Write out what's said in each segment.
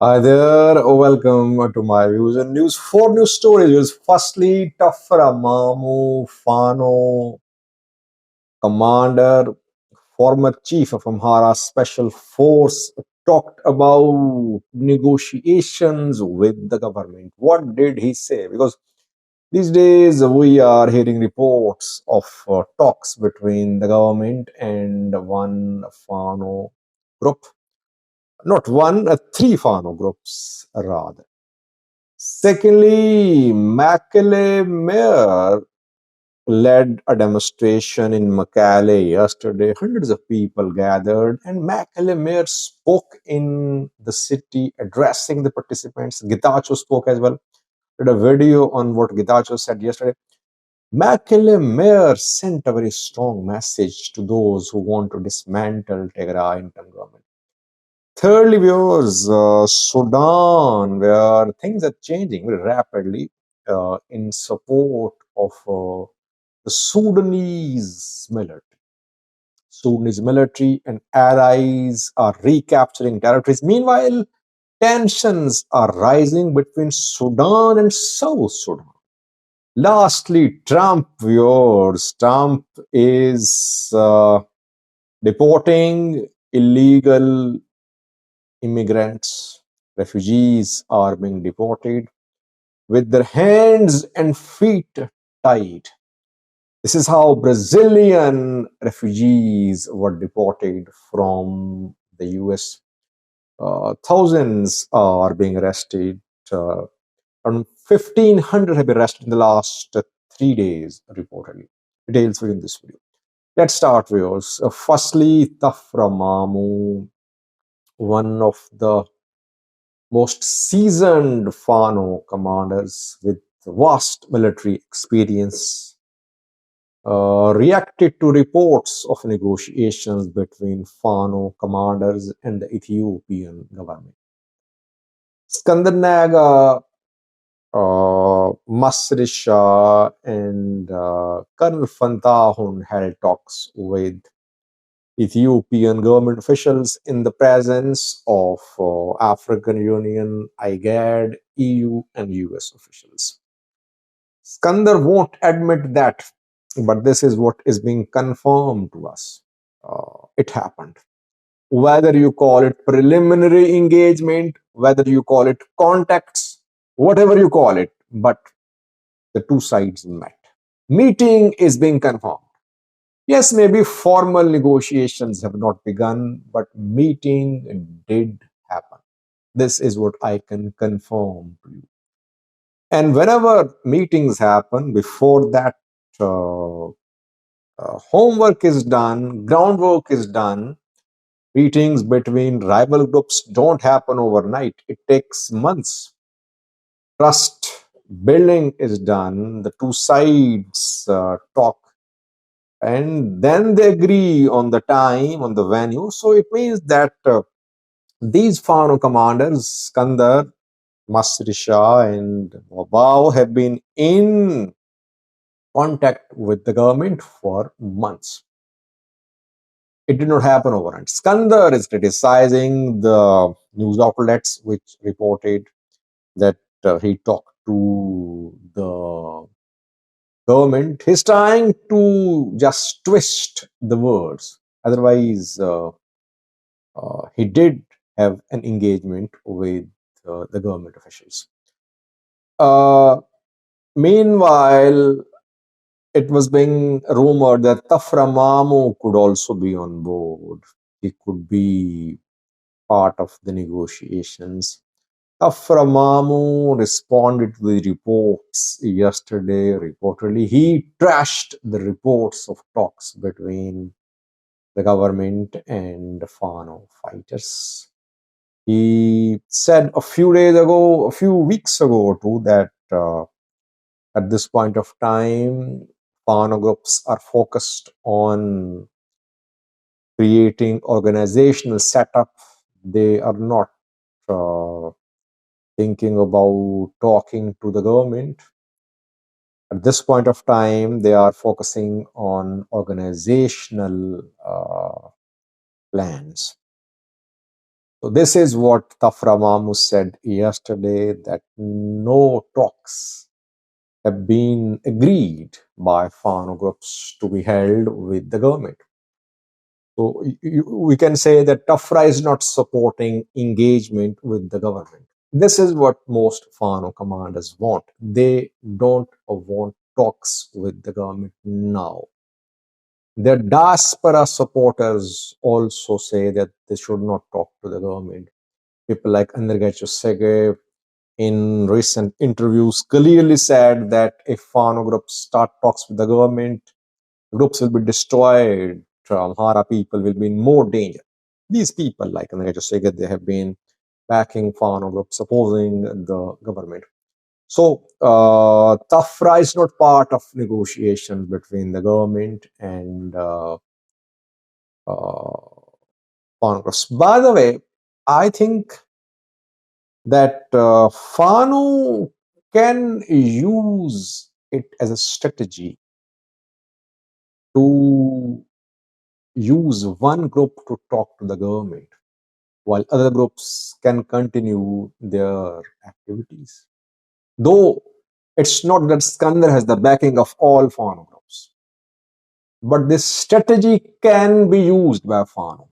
Hi there, welcome to my views and news. Four news stories. Firstly, Tefera Mamo, Fano, commander, former chief of Amhara Special Force, talked about negotiations with the government. What did he say? Because these days we are hearing reports of talks between the government and one Fano group. Not one, three Fano groups rather. Secondly, Mekelle mayor led a demonstration in Mekelle yesterday. Hundreds of people gathered, and Mekelle mayor spoke in the city, addressing the participants. Getachew spoke as well. Did a video on what Getachew said yesterday. Mekelle mayor sent a very strong message to those who want to dismantle Tigray interim government. Thirdly, viewers, Sudan, where things are changing very rapidly in support of the Sudanese military. Sudanese military and allies are recapturing territories. Meanwhile, tensions are rising between Sudan and South Sudan. Lastly, Trump, viewers, Trump is deporting illegal immigrants, refugees are being deported with their hands and feet tied. This is how Brazilian refugees were deported from the US. Thousands are being arrested. Around 1,500 have been arrested in the last 3 days, reportedly. Details within this video. Let's start, viewers. Firstly, Tefera Mamo, one of the most seasoned Fano commanders with vast military experience, reacted to reports of negotiations between Fano commanders and the Ethiopian government. Skandarnaga, Masrisha, and Colonel Fantahun held talks with Ethiopian government officials in the presence of African Union, IGAD, EU, and US officials. Skandar won't admit that, but this is what is being confirmed to us. It happened. Whether you call it preliminary engagement, whether you call it contacts, whatever you call it, but the two sides met. Meeting is being confirmed. Yes, maybe formal negotiations have not begun, but meeting did happen. This is what I can confirm to you. And whenever meetings happen, before that, homework is done, groundwork is done. Meetings between rival groups don't happen overnight. It takes months. Trust building is done. The two sides talk, and then they agree on the time, on the venue. So it means that these Fano commanders, Skandar, Masrisha, and Wabao, have been in contact with the government for months. It did not happen overnight. Skandar is criticizing the news outlets which reported that he talked to the government. He's trying to just twist the words. Otherwise, he did have an engagement with the government officials. Uh, Meanwhile, it was being rumored that Tefera Mamo could also be on board. He could be part of the negotiations. Tefera Mamo responded to the reports yesterday, reportedly. He trashed the reports of talks between the government and the Fano fighters. He said a few days ago, a few weeks ago too, that at this point of time, Fano groups are focused on creating organizational setup. They are not thinking about talking to the government. At this point of time, they are focusing on organizational plans. So this is what Tafra Mamo said yesterday, that no talks have been agreed by Fano groups to be held with the government. So we can say that Tafra is not supporting engagement with the government. This is what most Fano commanders want. They don't want talks with the government now. Their diaspora supporters also say that they should not talk to the government. People like Andergacho Sege in recent interviews clearly said that if Fano groups start talks with the government, groups will be destroyed. Amhara people will be in more danger. These people, like Andergacho Sege, they have been backing Fano groups, opposing the government. So, Tafra is not part of negotiations between the government and Fano groups. By the way, I think that Fano can use it as a strategy to use one group to talk to the government, while other groups can continue their activities. Though it's not that Skandar has the backing of all Fano groups, but this strategy can be used by Fano.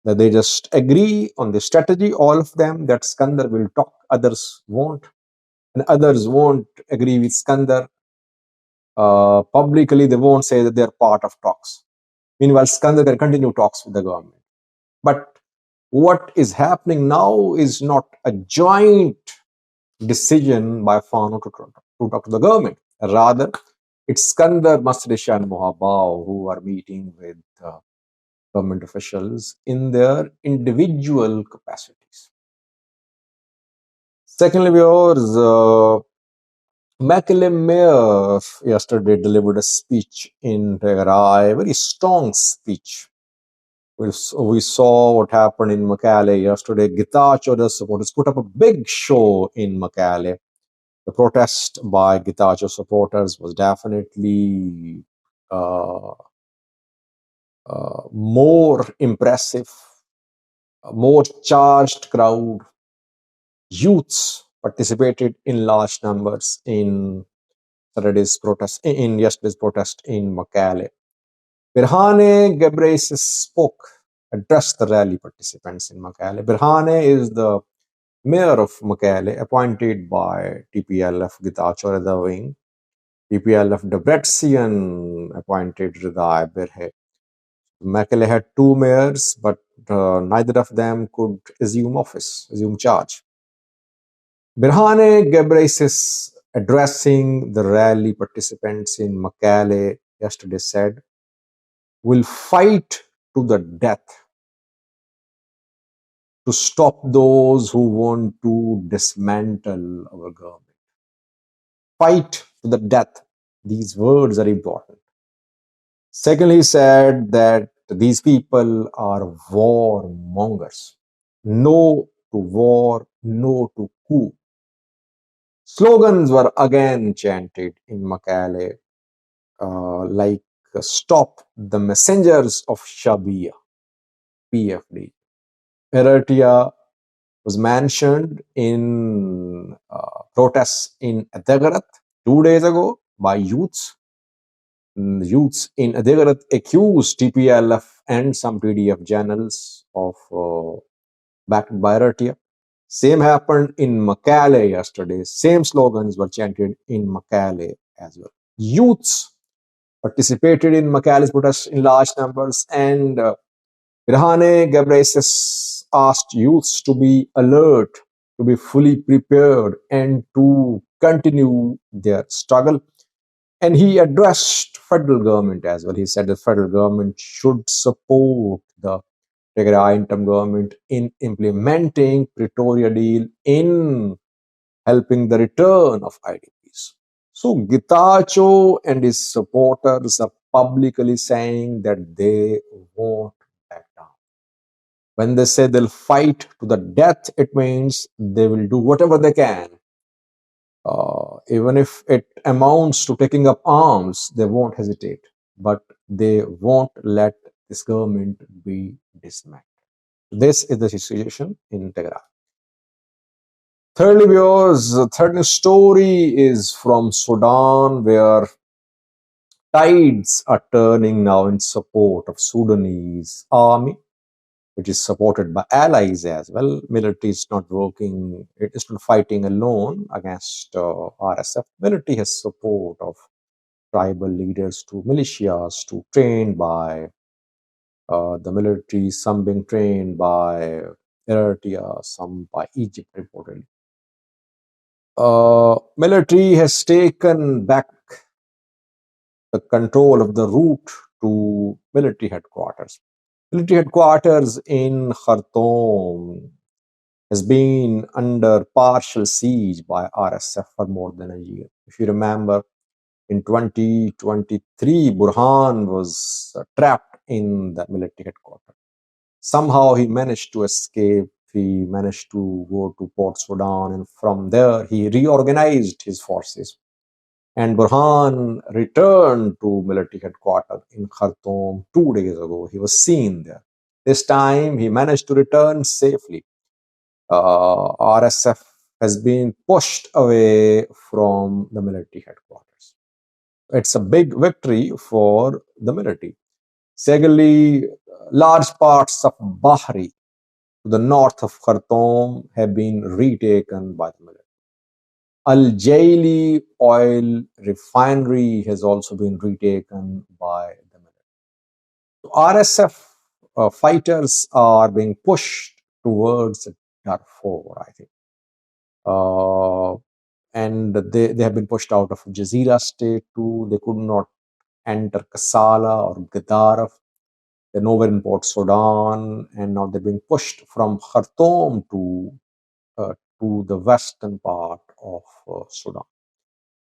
That they just agree on the strategy, all of them, that Skandar will talk, others won't, and others won't agree with Skandar. Publicly, they won't say that they're part of talks. Meanwhile, Skandar can continue talks with the government. But what is happening now is not a joint decision by Fano to talk to the government. Rather, it's Skandar, Masrisha, and Mohabao who are meeting with government officials in their individual capacities. Secondly, viewers, Mekelle Mayor yesterday delivered a speech in Tefera, a very strong speech. We saw what happened in Mekelle yesterday. Getachew supporters put up a big show in Mekelle. The protest by Getachew supporters was definitely more impressive, a more charged crowd. Youths participated in large numbers in yesterday's protest in Mekelle. Birhane Gebreyesus spoke, addressed the rally participants in Mekelle. Birhane is the mayor of Mekelle, appointed by TPLF Getachew Reda Wing. TPLF Debrecen appointed Rida Birhe. Mekelle had two mayors, but neither of them could assume charge. Birhane Gebreyesus, addressing the rally participants in Mekelle yesterday, said, "Will fight to the death to stop those who want to dismantle our government." Fight to the death. These words are important. Secondly, he said that these people are warmongers. No to war, no to coup. Slogans were again chanted in Mekelle, like "Stop the Messengers of Shabia," PFD. Eritrea was mentioned in protests in Adegarat 2 days ago by youths. Youths in Adegarat accused TPLF and some TDF generals of backed by Eritrea. Same happened in Mekelle yesterday. Same slogans were chanted in Mekelle as well. Youths participated in Mekelle's protests in large numbers, and Birhane Gebreyesus asked youths to be alert, to be fully prepared, and to continue their struggle. And he addressed federal government as well. He said the federal government should support the Tigray interim government in implementing Pretoria deal, in helping the return of IDPs. So Getachew and his supporters are publicly saying that they won't back down. When they say they'll fight to the death, it means they will do whatever they can. Even if it amounts to taking up arms, they won't hesitate. But they won't let this government be dismantled. This is the situation in Tigray. Thirdly, viewers, the third news story is from Sudan, where tides are turning now in support of Sudanese army, which is supported by allies as well. Military is not working, it is not fighting alone against RSF. Military has support of tribal leaders to militias, to trained by the military, some being trained by Eritrea, some by Egypt reportedly. Military has taken back the control of the route to military headquarters. Military headquarters in Khartoum has been under partial siege by RSF for more than a year. If you remember, in 2023, Burhan was trapped in the military headquarters. Somehow he managed to escape. He managed to go to Port Sudan, and from there he reorganized his forces. And Burhan returned to military headquarters in Khartoum 2 days ago. He was seen there. This time he managed to return safely. RSF has been pushed away from the military headquarters. It's a big victory for the military. Secondly, large parts of Bahri to the north of Khartoum have been retaken by the military. Al Jaili oil refinery has also been retaken by the military. So RSF fighters are being pushed towards Darfur, I think. And they have been pushed out of Jazeera state too. They could not enter Kassala or Gadaref. They're nowhere in Port Sudan, and now they're being pushed from Khartoum to the western part of Sudan.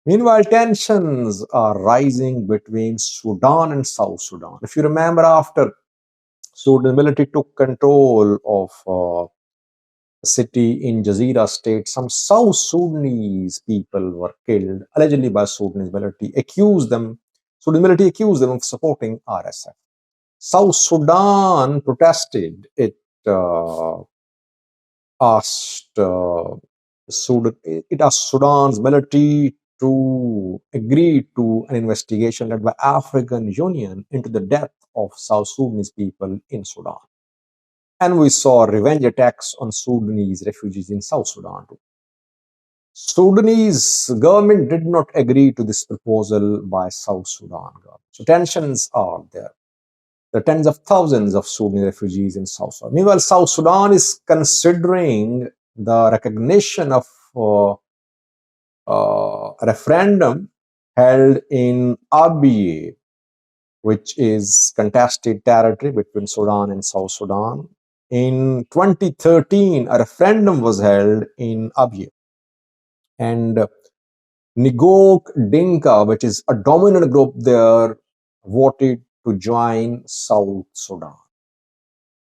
Meanwhile, tensions are rising between Sudan and South Sudan. If you remember, after Sudan military took control of a city in Jazeera state, some South Sudanese people were killed, allegedly by Sudanese military. Sudan military accused them of supporting RSF. South Sudan protested. Uh, asked it asked Sudan's military to agree to an investigation led by African Union into the death of South Sudanese people in Sudan. And we saw revenge attacks on Sudanese refugees in South Sudan too. Sudanese government did not agree to this proposal by South Sudan government. So tensions are there. There are tens of thousands of Sudanese refugees in South Sudan. Meanwhile, South Sudan is considering the recognition of a referendum held in Abyei, which is contested territory between Sudan and South Sudan. In 2013, a referendum was held in Abyei, and Ngok Dinka, which is a dominant group there, voted to join South Sudan.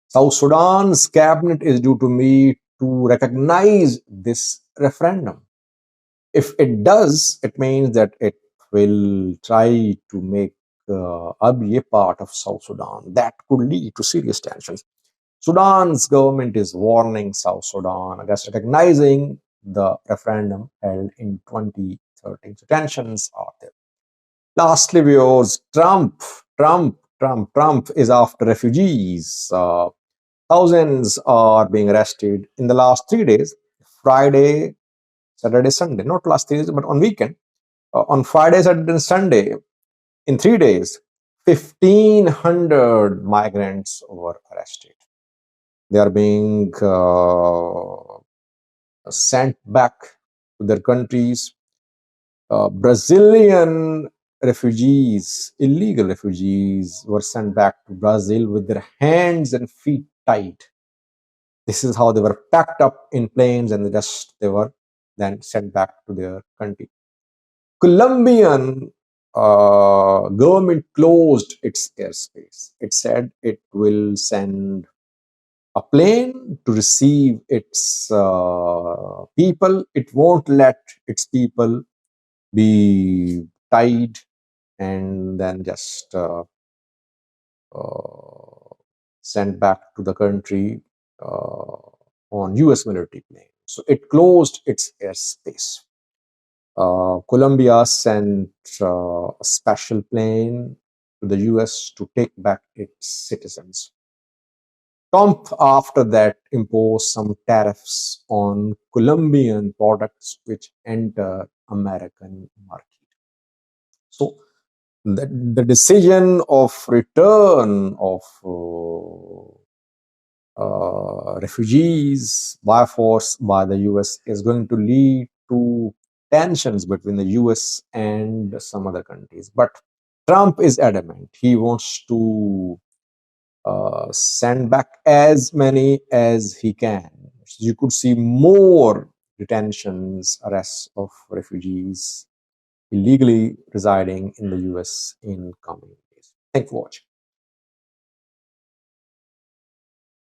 South Sudan's cabinet is due to meet to recognize this referendum. If it does, it means that it will try to make Abyei part of South Sudan. That could lead to serious tensions. Sudan's government is warning South Sudan against recognizing the referendum held in 2013. So tensions are there. Lastly, viewers, Trump is after refugees. Thousands are being arrested in the last 3 days, Friday, Saturday, Sunday, not last 3 days, but on weekend. On Friday, Saturday, and Sunday, in 3 days, 1,500 migrants were arrested. They are being sent back to their countries. Brazilian refugees, illegal refugees, were sent back to Brazil with their hands and feet tied. This is how they were packed up in planes, and they were then sent back to their country. Colombian government closed its airspace. It said it will send a plane to receive its people. It won't let its people be tied and then just sent back to the country. on US military plane. So it closed its airspace. Colombia sent a special plane to the US to take back its citizens. Trump, after that, imposed some tariffs on Colombian products which enter American market. So the decision of return of refugees by force by the US is going to lead to tensions between the US and some other countries. But Trump is adamant. He wants to send back as many as he can. So you could see more detentions, arrests of refugees illegally residing in the US in coming days. Thank you for watching.